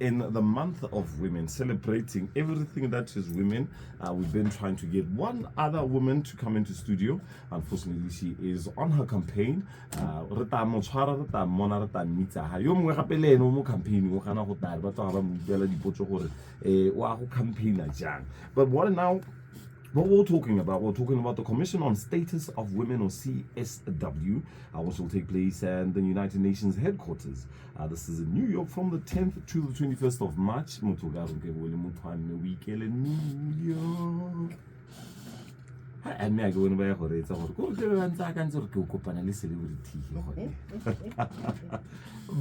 In the month of women, celebrating everything that is women, we've been trying to get one other woman to come into studio. Unfortunately, she is on her campaign. But what we're talking about the Commission on Status of Women, or CSW, which will take place at the United Nations headquarters. This is in New York from the 10th to the 21st of March. And I go in by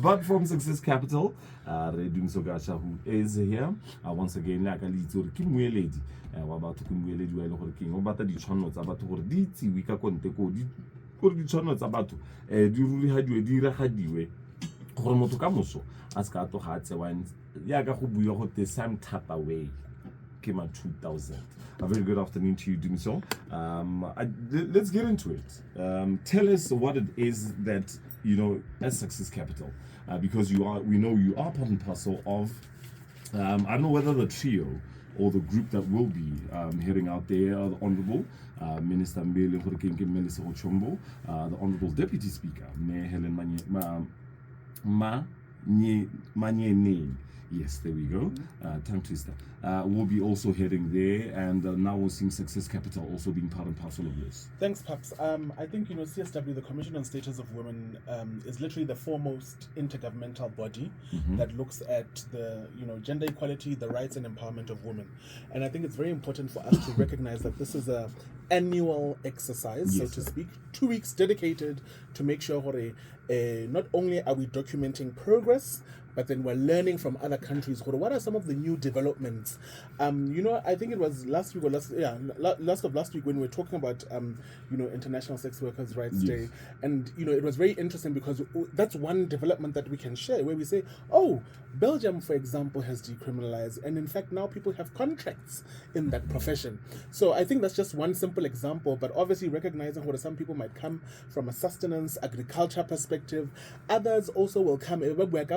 but from Success Capital, Redum Sogasha, who is here once again, like a little Kimwe about to Kimwe lady, while king about the channels about to Diti, we can go the channels about to do really had you a dear hadiwe. Hormotokamoso, as Kato had one Yaga who the same tap away. Came out 2000. A very good afternoon to you, Duma. Let's get into it. Tell us what it is that as Success Capital, because we know you are part and parcel of. I don't know whether the trio or the group that will be heading out there, the Honourable Minister Mbele Melissa Ochombo, the Honourable Deputy Speaker Mayor Helen Manye. Yes, there we go. Tongue twister. We'll be also heading there, and now we're seeing Success Capital also being part and parcel of this. Thanks, Paps. I think CSW, the Commission on Status of Women, is literally the foremost intergovernmental body that looks at the gender equality, the rights and empowerment of women. And I think it's very important for us to recognize that this is a annual exercise, so to speak, 2 weeks dedicated to make sure not only are we documenting progress, but then we're learning from other countries. What are some of the new developments? I think it was last week last week when we were talking about International Sex Workers' Rights Day, and it was very interesting because that's one development that we can share where we say, oh, Belgium, for example, has decriminalized, and in fact now people have contracts in that profession. So I think that's just one simple example, but obviously recognizing what some people might come from a sustenance, agriculture perspective, others also will come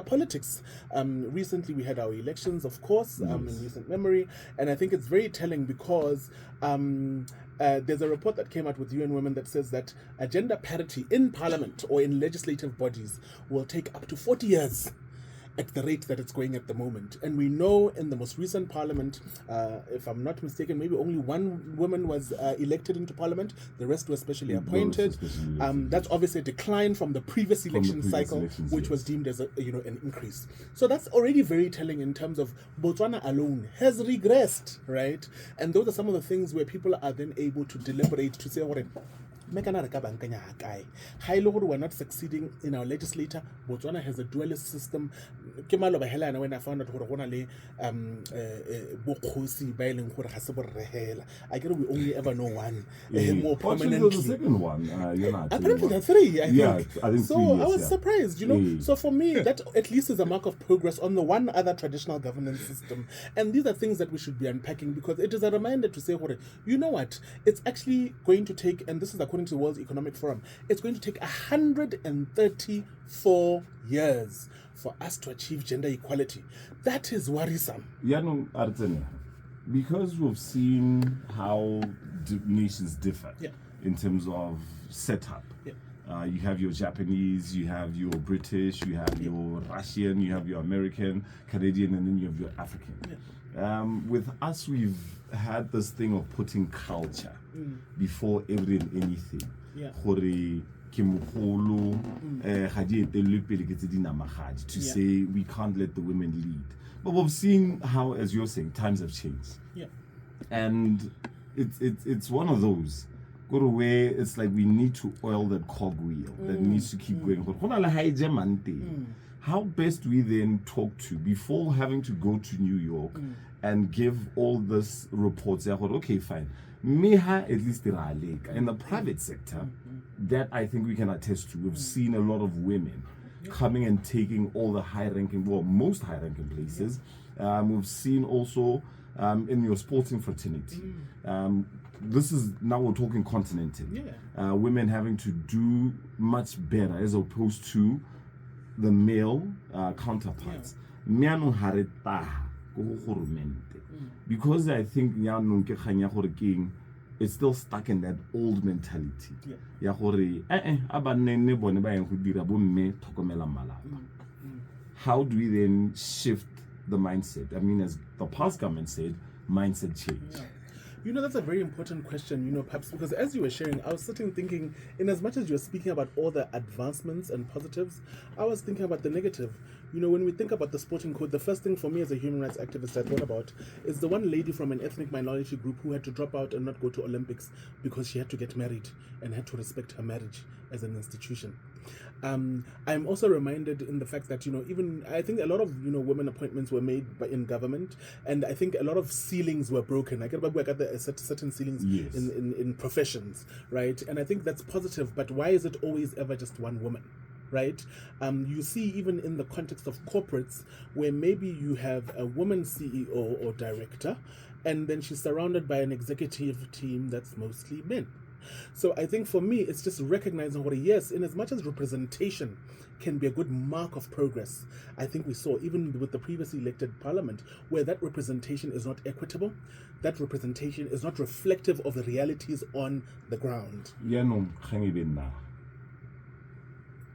politics. Recently we had our elections, of course, in recent memory, and I think it's very telling because there's a report that came out with UN Women that says that gender parity in parliament or in legislative bodies will take up to 40 years at the rate that it's going at the moment. And we know in the most recent parliament, if I'm not mistaken, maybe only one woman was elected into parliament. The rest were specially appointed. That's obviously a decline from the previous election cycle, which was deemed as an increase. So that's already very telling in terms of Botswana alone has regressed, right? And those are some of the things where people are then able to deliberate to say, we're not succeeding in our legislature. Botswana has a dualist system. When I found out I guess we only ever know one. More prominently. The second one. Apparently there are three, I think. So I was surprised, So for me, that at least is a mark of progress on the one other traditional governance system. And these are things that we should be unpacking because it is a reminder to say, you know what? It's actually going to take, and this is according to the World Economic Forum, it's going to take 134 years for us to achieve gender equality. That is worrisome. Because we've seen how nations differ in terms of setup. You have your Japanese, you have your British, you have your Russian, you have your American, Canadian, and then you have your African. With us, we've had this thing of putting culture before every and anything. To say we can't let the women lead. But we've seen how, as you're saying, times have changed. And it's one of those where it's like we need to oil that cogwheel that needs to keep going. How best we then talk to before having to go to New York and give all this reports. Okay, fine. Meha at least in the private sector, that I think we can attest to. We've seen a lot of women coming and taking all the most high-ranking places. We've seen also in your sporting fraternity. This is now we're talking continental. Women having to do much better as opposed to the male counterparts. meano ha re taha go gorumente because I think yaanong ke kgang ya gore keng it's still stuck in that old mentality ya gore a ba nne bone ba yang go dira bo mme thokomela malapa. How do we then shift the mindset? I mean, as the past government said, mindset change. You know, that's a very important question, you know, perhaps because as you were sharing, I was sitting thinking, in as much as you're speaking about all the advancements and positives, I was thinking about the negative. You know, when we think about the sporting code, the first thing for me as a human rights activist I thought about is the one lady from an ethnic minority group who had to drop out and not go to Olympics because she had to get married and had to respect her marriage as an institution. I'm also reminded in the fact that, you know, even I think a lot of, you know, women appointments were made in government, and I think a lot of ceilings were broken. I got certain ceilings in professions, right? And I think that's positive, but why is it always ever just one woman? Right? You see, even in the context of corporates, where maybe you have a woman CEO or director, and then she's surrounded by an executive team that's mostly men. So I think for me, it's just recognizing what, yes, in as much as representation can be a good mark of progress, I think we saw, even with the previously elected parliament, where that representation is not equitable, that representation is not reflective of the realities on the ground.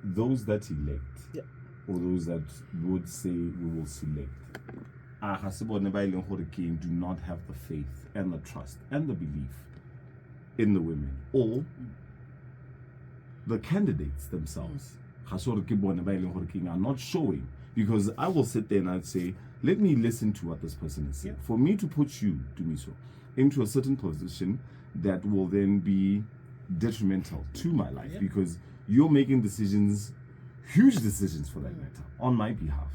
Those that elect, or those that would say we will select, do not have the faith and the trust and the belief in the women or the candidates themselves are not showing, because I will sit there and I'd say, let me listen to what this person is saying. For me to put you, Dumiso, into a certain position that will then be detrimental to my life, because you're making decisions, huge decisions for that matter, on my behalf.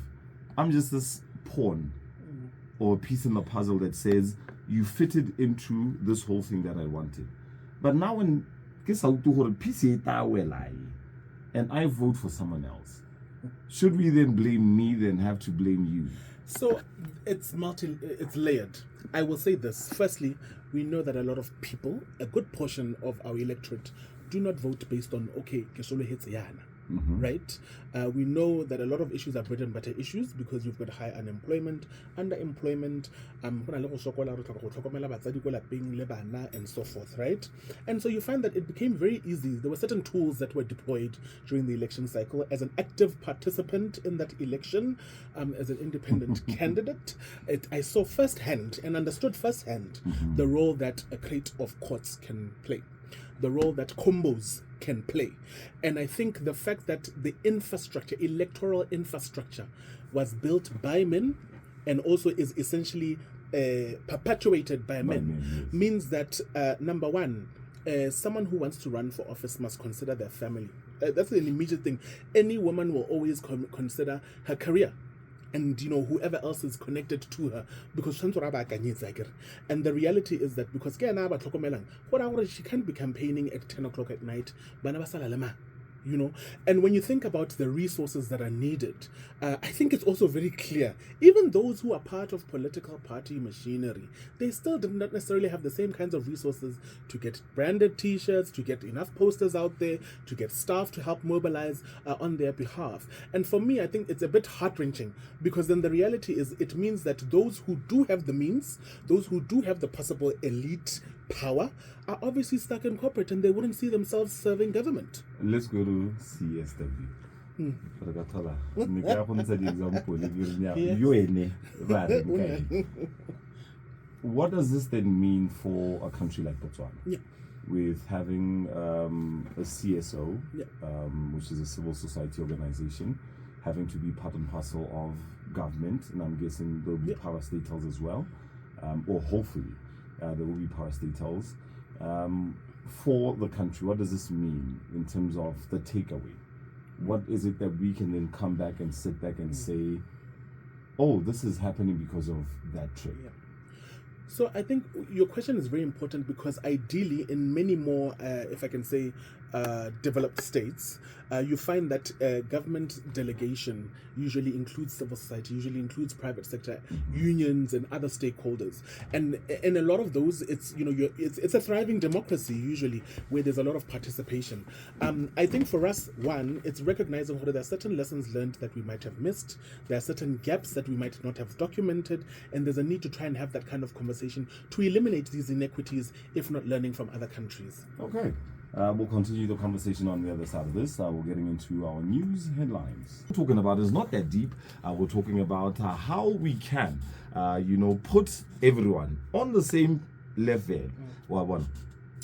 I'm just this pawn or a piece in the puzzle that says you fitted into this whole thing that I wanted. But now when and I vote for someone else, should we then blame me, then have to blame you? So it's layered. I will say this. Firstly, we know that a lot of people, a good portion of our electorate, do not vote based on, okay, Kesolo hits Yana. Right? We know that a lot of issues are bread and butter issues because you've got high unemployment, underemployment, and so forth, right? And so you find that it became very easy. There were certain tools that were deployed during the election cycle. As an active participant in that election, as an independent candidate, I saw firsthand and understood firsthand the role that a crate of courts can play, the role that combos can play. And I think the fact that the infrastructure, electoral infrastructure, was built by men and also is essentially perpetuated by men means that, number one, someone who wants to run for office must consider their family. That's an immediate thing. Any woman will always consider her career and, you know, whoever else is connected to her, because and the reality is that because she can't be campaigning at 10 o'clock at night, you know. And when you think about the resources that are needed, I think it's also very clear, even those who are part of political party machinery, they still do not necessarily have the same kinds of resources to get branded t-shirts, to get enough posters out there, to get staff to help mobilize on their behalf. And for me, I think it's a bit heart-wrenching, because then the reality is it means that those who do have the means, those who do have the possible elite power, are obviously stuck in corporate and they wouldn't see themselves serving government. Let's go to CSW. What does this then mean for a country like Botswana? With having a CSO, which is a civil society organization, having to be part and parcel of government, and I'm guessing there'll be parastatals as well, or hopefully there will be parastatals. For the country, what does this mean in terms of the takeaway? What is it that we can then come back and sit back and say, oh, this is happening because of that trade? So I think your question is very important, because ideally in many more, if I can say, developed states, you find that government delegation usually includes civil society, usually includes private sector, unions, and other stakeholders. And in a lot of those, it's it's a thriving democracy usually where there's a lot of participation. I think for us, one, it's recognizing that there are certain lessons learned that we might have missed, there are certain gaps that we might not have documented, and there's a need to try and have that kind of conversation to eliminate these inequities, if not learning from other countries. Okay. We'll continue the conversation on the other side of this. We're getting into our news headlines. What we're talking about is not that deep. We're talking about how we can, put everyone on the same level.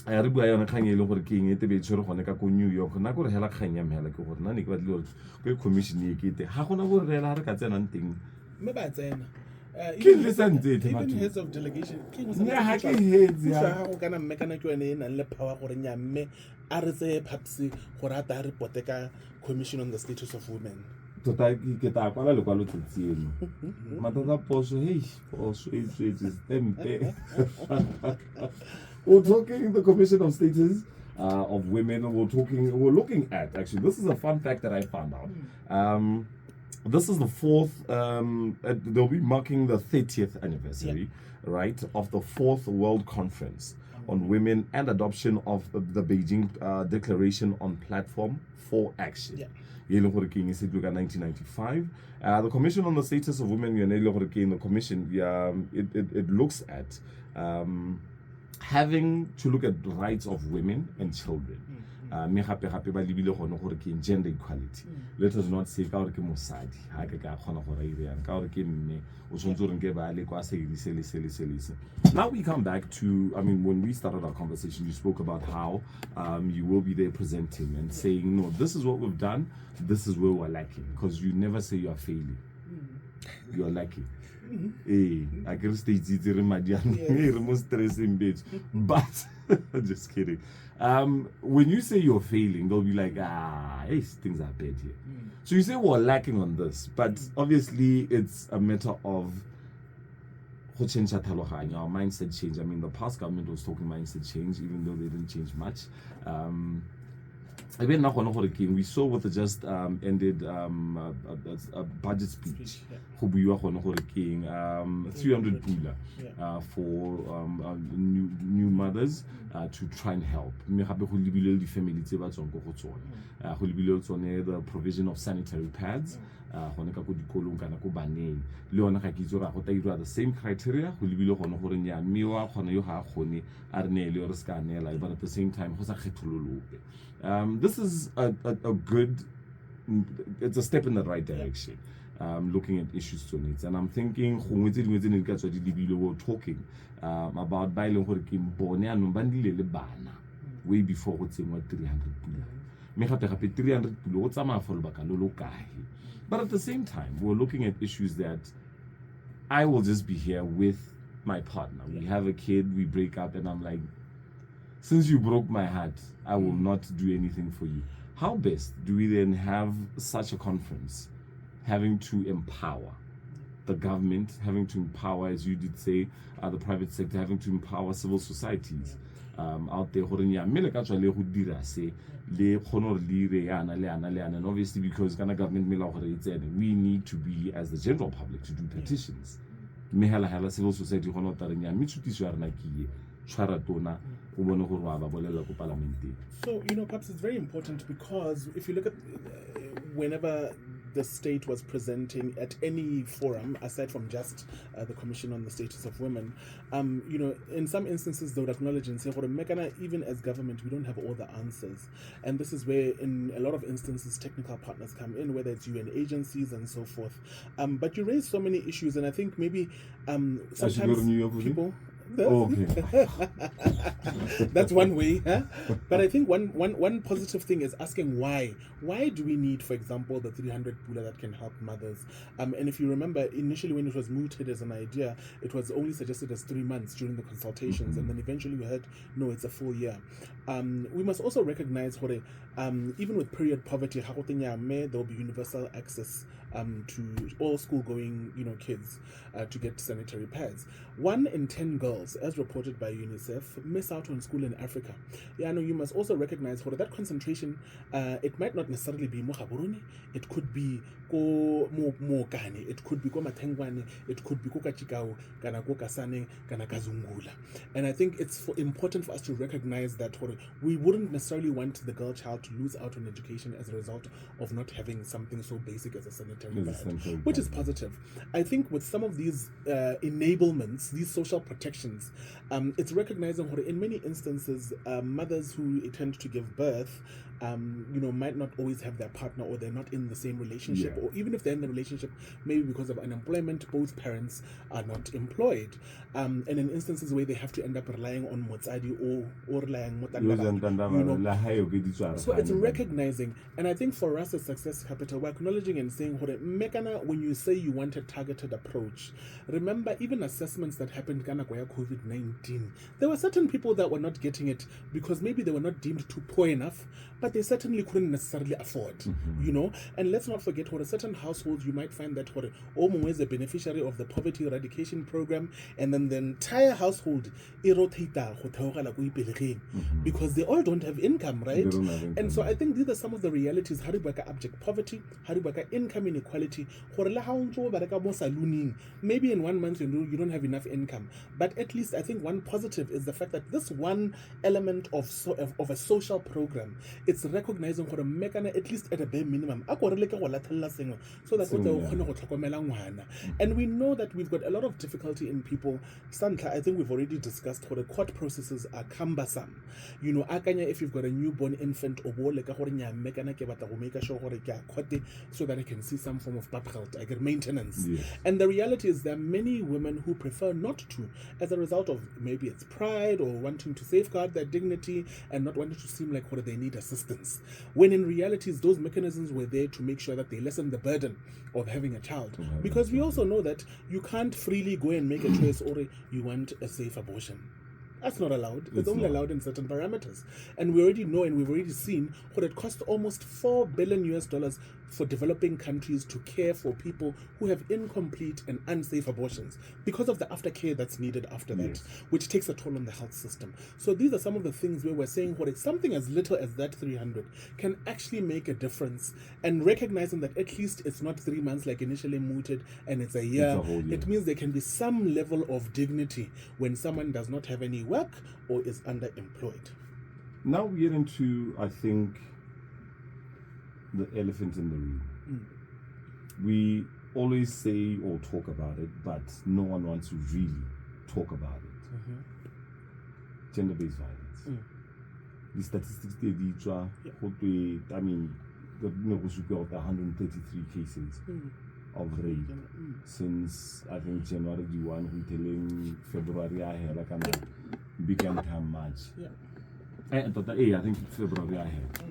Re bua yona kgang e le gore ke eng e tebe tshwere gone ka ko New York na go re hela kgang ya mhela ke gore nna ne ke batle gore commission e kete ha gona bo re la re ka tsenang teng me ba tsena even heads of delegation yeah ha ke heads ya go kana mme kana ke ene nang le power gore nya mme a re tse phapsi gore a ta report ka commission on the status of women. Tota ke ta kwala le kwalo tsieno matata poso hey poso it's tempe. We're talking the Commission of Status of Women. We're looking at, actually, this is a fun fact that I found out. This is the fourth, they'll be marking the 30th anniversary, right, of the fourth World Conference on Women and Adoption of the Beijing Declaration on Platform for Action. Yeah. 1995. The Commission on the Status of Women, the Commission, it looks at having to look at the rights of women and children. Gender equality. Let us not say now we come back to, when we started our conversation, you spoke about how you will be there presenting and saying, no, this is what we've done, this is where we're lacking, because you never say you are failing. You are lacking. I can stay but just kidding. When you say you're failing, they'll be like, things are bad here. So you say we're lacking on this, but obviously it's a matter of our mindset change. The past government was talking mindset change, even though they didn't change much. We saw with the just ended a budget speech. 300 pula for new mothers to try and help. The provision of sanitary pads. The same criteria, but at the same time, this is a good, it's a step in the right direction. Looking at issues to needs, and I'm thinking we're talking about way before what's in 300 but at the same time we're looking at issues that I will just be here with my partner. We have a kid, we break up, and I'm like, since you broke my heart, I will not do anything for you. How best do we then have such a conference, having to empower the government, having to empower, as you did say, the private sector, having to empower civil societies out there, and obviously because government we need to be, as the general public, to do petitions. Civil society so perhaps it's very important, because if you look at whenever the state was presenting at any forum, aside from just the Commission on the Status of Women, in some instances they would acknowledge and say, even as government, we don't have all the answers. And this is where, in a lot of instances, technical partners come in, whether it's UN agencies and so forth. But you raise so many issues, and I think maybe sometimes people... Okay. That's one way, huh? But I think one positive thing is asking why. Why do we need, for example, the 300 pula that can help mothers? And if you remember, initially when it was mooted as an idea, it was only suggested as 3 months during the consultations, and then eventually we heard, no, it's a full year. We must also recognize, even with period poverty, there will be universal access to all school-going, kids to get sanitary pads. 1 in 10 girls, as reported by UNICEF, miss out on school in Africa. You must also recognize for that concentration, it might not necessarily be Mohaburuni, it could be ko Mokane, it could be ko Matengwane, it could be ko Kachikau, kana ko Kasane, kana Kazungula. And I think it's important for us to recognize that we wouldn't necessarily want the girl child to lose out on education as a result of not having something so basic as a sanitary pad, which is positive. I think with some of these enablements, these social protections, it's recognizing that in many instances, mothers who tend to give birth might not always have their partner, or they're not in the same relationship, or even if they're in the relationship, maybe because of unemployment, both parents are not employed. And in instances where they have to end up relying on motsadi or relying so it's recognizing, and I think for us as Success Capital, we're acknowledging and saying, when you say you want a targeted approach, remember even assessments that happened COVID-19, there were certain people that were not getting it because maybe they were not deemed too poor enough, but they certainly couldn't necessarily afford, and let's not forget what certain households you might find that Omo is a beneficiary of the poverty eradication program, and then the entire household because they all don't have income, right? And so I think these are some of the realities. Haribaka abject poverty, haribaka income inequality. Maybe in 1 month you don't have enough income, but at least I think one positive is the fact that this one element of a social program, it's recognizing for a mekana at least at a bare minimum. So that and we know that we've got a lot of difficulty in people. I think we've already discussed how the court processes are cumbersome. If you've got a newborn infant, so that I can see some form of I get maintenance. And the reality is there are many women who prefer not to, as a result of maybe it's pride or wanting to safeguard their dignity and not wanting to seem like they need assistance. When in reality, those mechanisms were there to make sure that they lessen the burden of having a child. Because we also know that you can't freely go and make a choice or you want a safe abortion. That's not allowed. It's only allowed in certain parameters. And we already know and we've already seen what it costs almost $4 billion for developing countries to care for people who have incomplete and unsafe abortions because of the aftercare that's needed after that, which takes a toll on the health system. So these are some of the things where we're saying what something as little as that 300 can actually make a difference, and recognizing that at least it's not 3 months like initially mooted and it's a year. It means there can be some level of dignity when someone does not have any work or is underemployed. Now we get into, I think, the elephant in the room. We always say or talk about it, but no one wants to really talk about it. Gender-based violence. The statistics they I mean, the 133 cases of rape since I think January 1 until February I had like began time March. I think February I had.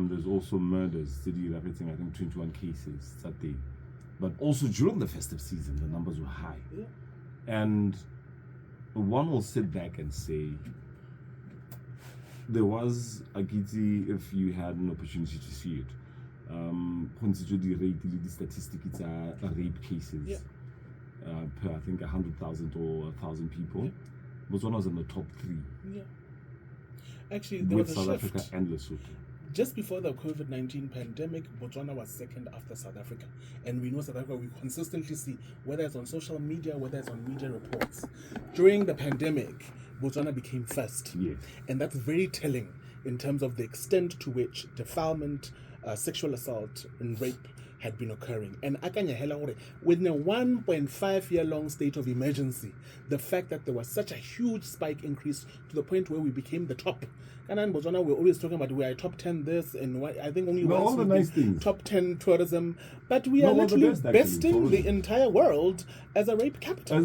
There's also murders, city repeating, I think 21 cases that day. But also during the festive season, the numbers were high. And one will sit back and say, there was a guilty if you had an opportunity to see it. The statistic, it's rape cases per I think 100,000 or 1,000 people. Botswana was in the top 3. Actually, there with was South a shift. Africa and Lesotho. Just before the COVID-19 pandemic, Botswana was second after South Africa. And we know South Africa, we consistently see, whether it's on social media, whether it's on media reports. During the pandemic, Botswana became first. And that's very telling in terms of the extent to which defilement, sexual assault, and rape had been occurring. And within a 1.5 year long state of emergency, the fact that there was such a huge spike increase to the point where we became the top. And in Botswana, we're always talking about we are top 10 this, and I think only once all the nice things. Top 10 tourism. But we are literally besting the entire world as a rape capital.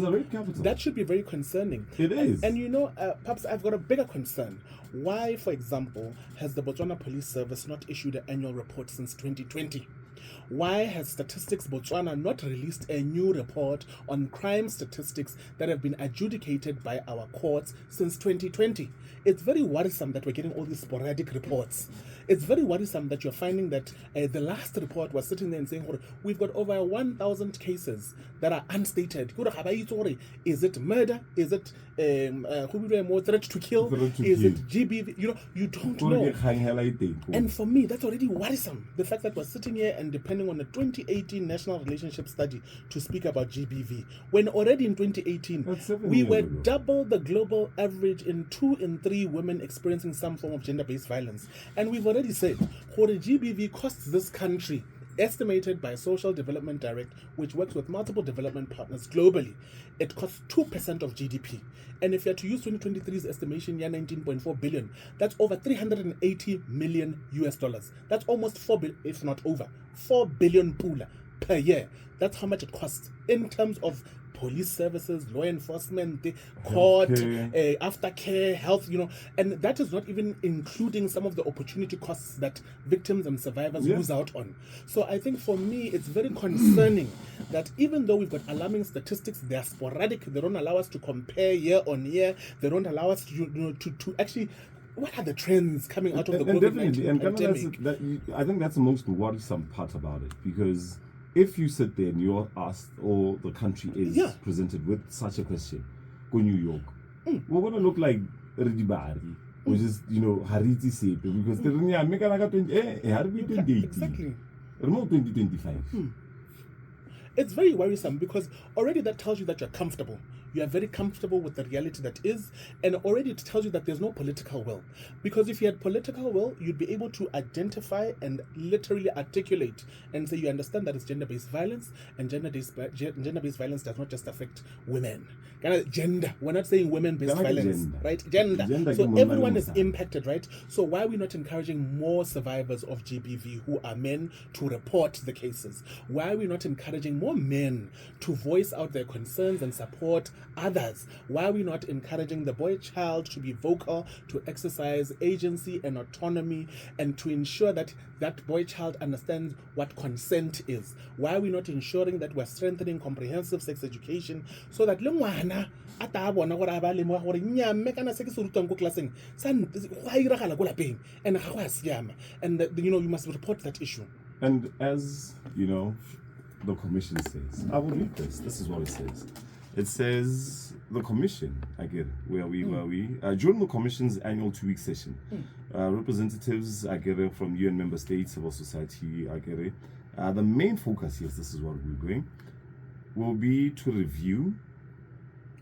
That should be very concerning. It is. And perhaps I've got a bigger concern. Why, for example, has the Botswana Police Service not issued an annual report since 2020? why has Statistics Botswana not released a new report on crime statistics that have been adjudicated by our courts since 2020? It's very worrisome that we're getting all these sporadic reports. It's very worrisome that you're finding that the last report was sitting there and saying, we've got over 1,000 cases that are unstated. Is it murder? Is it threat to kill? Is it GBV? You don't know. And for me, that's already worrisome. The fact that we're sitting here and depending on a 2018 National Relationship Study to speak about GBV, when already in 2018, we were double the global average in 2 in 3 women experiencing some form of gender-based violence. And we've already said, what GBV costs this country, estimated by Social Development Direct, which works with multiple development partners globally, it costs 2% of GDP. And if you are to use 2023's estimation, 19.4 billion, that's over 380 million US dollars. That's almost 4 billion, if not over 4 billion pula per year. That's how much it costs in terms of police services, law enforcement, the court, aftercare, health, and that is not even including some of the opportunity costs that victims and survivors lose out on. So I think for me, it's very concerning that even though we've got alarming statistics, they are sporadic, they don't allow us to compare year on year, they don't allow us to actually, what are the trends coming out of the COVID-19 pandemic? I think that's the most worrisome part about it, because if you sit there and you're asked, or the country is presented with such a question, go New York, we're going to look like Redibari, which is, Hariti Sepe, because the Harbi 2018, exactly. Remote 2025. It's very worrisome because already that tells you that you're comfortable. You are very comfortable with the reality that is, and already it tells you that there's no political will. Because if you had political will, you'd be able to identify and literally articulate and say you understand that it's gender-based violence, and gender-based violence does not just affect women. Gender. We're not saying women-based violence, right? Gender. So everyone is impacted, right? So why are we not encouraging more survivors of GBV who are men to report the cases? Why are we not encouraging more men to voice out their concerns and support others? Why are we not encouraging the boy child to be vocal, to exercise agency and autonomy, and to ensure that that boy child understands what consent is? Why are we not ensuring that we're strengthening comprehensive sex education so that and you must report that issue. And as the commission says, I will read this. This is what it says. It says the commission, during the commission's annual 2-week session, representatives, from UN member states, civil society, the main focus here, this is what we're going, will be to review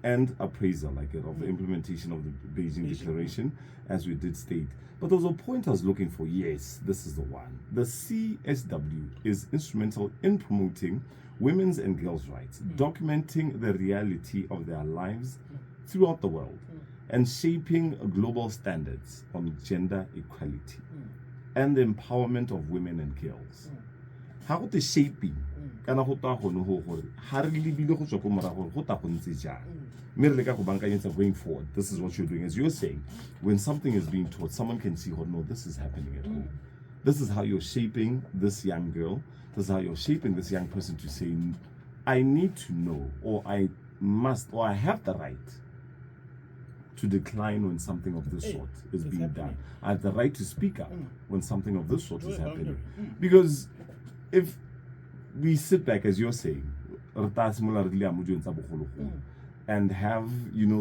and appraisal, of the implementation of the Beijing Declaration, as we did state. But there was a point I was looking for. Yes, this is the one. The CSW is instrumental in promoting women's and girls' rights, documenting the reality of their lives throughout the world, and shaping global standards on gender equality and the empowerment of women and girls. How the shaping? Going forward, this is what you're doing. As you're saying, when something is being taught, someone can see, no, this is happening at home. This is how you're shaping this young girl. This is how you're shaping this young person to say, I need to know, or I must, or I have the right to decline when something of this sort is being done. I have the right to speak up when something of this sort is happening. Because if we sit back, as you're saying, and have,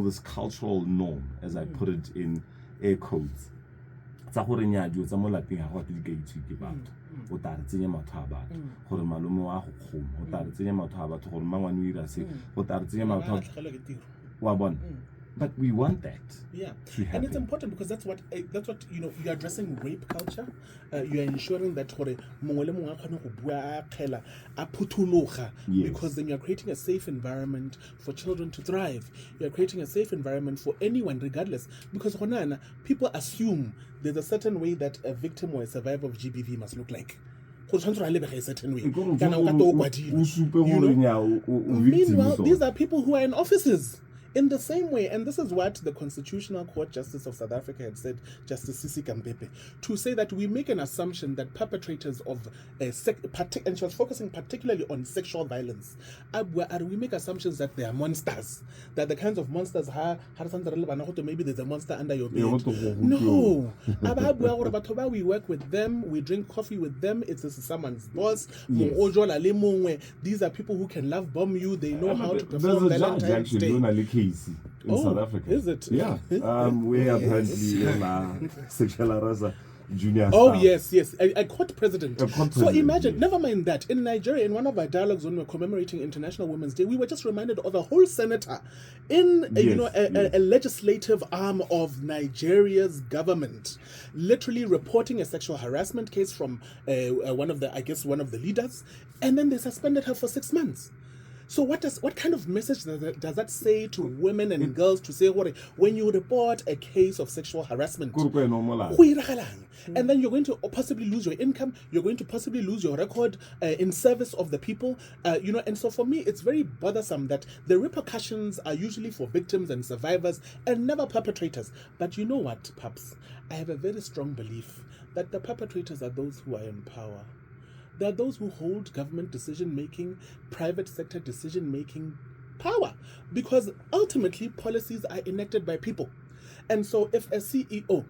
this cultural norm, as I put it in air quotes, but we want that. Yeah, and it's important because that's what you're addressing rape culture. You're ensuring that because then you're creating a safe environment for children to thrive. You're creating a safe environment for anyone, regardless. Because people assume there's a certain way that a victim or a survivor of GBV must look like. A certain way. Meanwhile, these are people who are in offices. In the same way, and this is what the Constitutional Court Justice of South Africa had said, Justice Sisi Kampepe, to say that we make an assumption that perpetrators of and she was focusing particularly on sexual violence, we make assumptions that they are monsters, that the kinds of monsters maybe there's a monster under your bed. No. We work with them, we drink coffee with them, it's someone's boss. Yes. These are people who can love bomb you, they know how to perform Valentine's Day. In South Africa. Is it? Yeah. We apparently in sexual harassment junior Oh, staff. yes. I caught president. So imagine, never mind that. In Nigeria, in one of our dialogues when we were commemorating International Women's Day, we were just reminded of a whole senator in a legislative arm of Nigeria's government, literally reporting a sexual harassment case from one of the leaders, and then they suspended her for 6 months. So what kind of message does that say to women and girls to say, when you report a case of sexual harassment, and then you're going to possibly lose your income, you're going to possibly lose your record in service of the people, and so for me, it's very bothersome that the repercussions are usually for victims and survivors and never perpetrators. But you know what, Paps? I have a very strong belief that the perpetrators are those who are in power. There are those who hold government decision-making, private sector decision-making power, because ultimately policies are enacted by people. And so if a CEO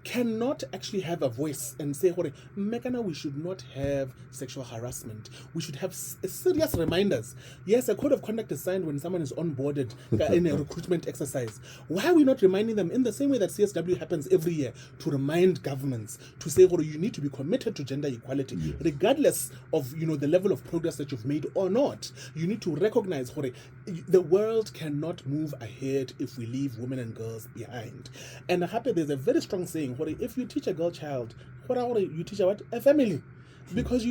cannot actually have a voice and say, Mekana, we should not have sexual harassment. We should have serious reminders. Yes, a code of conduct is signed when someone is onboarded in a recruitment exercise. Why are we not reminding them in the same way that CSW happens every year to remind governments to say, you need to be committed to gender equality, regardless of the level of progress that you've made or not. You need to recognize the world cannot move ahead if we leave women and girls behind. And there's a very strong saying, if you teach a girl child, you teach her what? A family. Because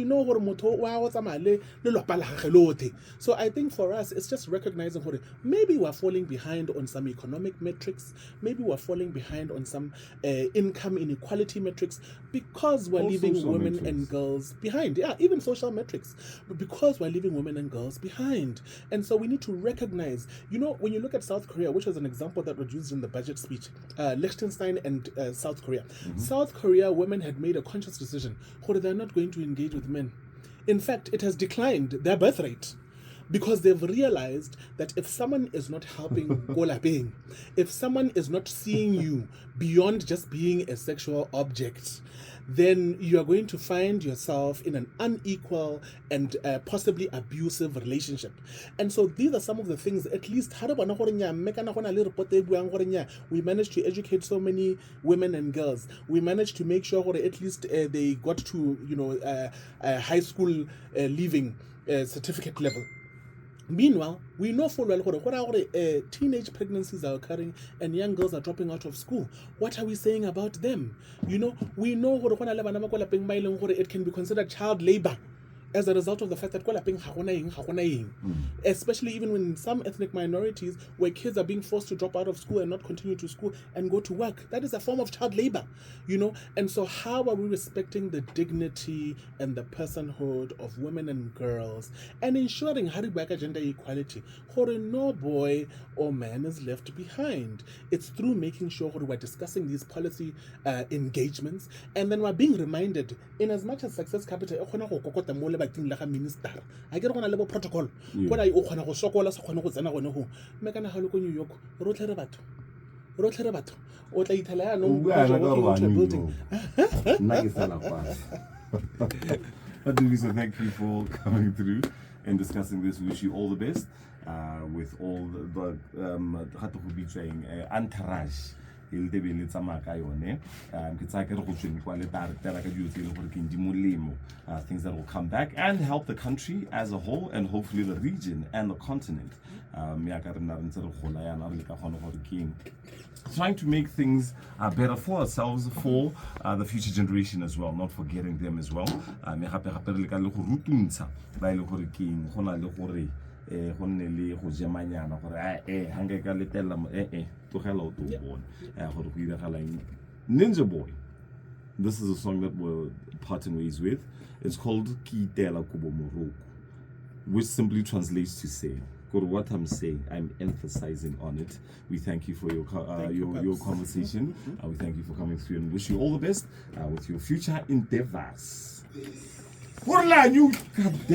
so I think for us it's just recognizing maybe we're falling behind on some economic metrics, maybe we're falling behind on some income inequality metrics, because we're leaving women and girls behind. Even social metrics, because we're leaving women and girls behind. And so we need to recognize, when you look at South Korea, which was an example that was used in the budget speech, Liechtenstein and South Korea. South Korea, women had made a conscious decision they're not going to engage with men. In fact, it has declined their birth rate, because they've realized that if someone is not helping being, if someone is not seeing you beyond just being a sexual object, then you are going to find yourself in an unequal and possibly abusive relationship. And so these are some of the things, at least, we managed to educate so many women and girls. We managed to make sure at least they got to, high school leaving certificate level. Meanwhile, we know full well teenage pregnancies are occurring and young girls are dropping out of school. What are we saying about them? We know it can be considered child labor as a result of the fact that especially even when some ethnic minorities where kids are being forced to drop out of school and not continue to school and go to work. That is a form of child labor, and so how are we respecting the dignity and the personhood of women and girls and ensuring Haribaka gender equality? No boy or man is left behind. It's through making sure we're discussing these policy engagements, and then we're being reminded, in as much as Success Capital minister, I get on a level protocol. What I open a sokola New York, Rotlerabato, what Italiano, thank you for coming through and discussing this. We wish you all the best with all the entourage. Things that will come back and help the country as a whole, and hopefully the region and the continent. Trying to make things better for ourselves, for the future generation as well, not forgetting them as well. Ninja Boy. This is a song that we're parting ways with. It's called Ki Tela Kubo Moroko, which simply translates to say, what I'm saying, I'm emphasizing on it. We thank you for your conversation. We thank you for coming through and wish you all the best with your future endeavors.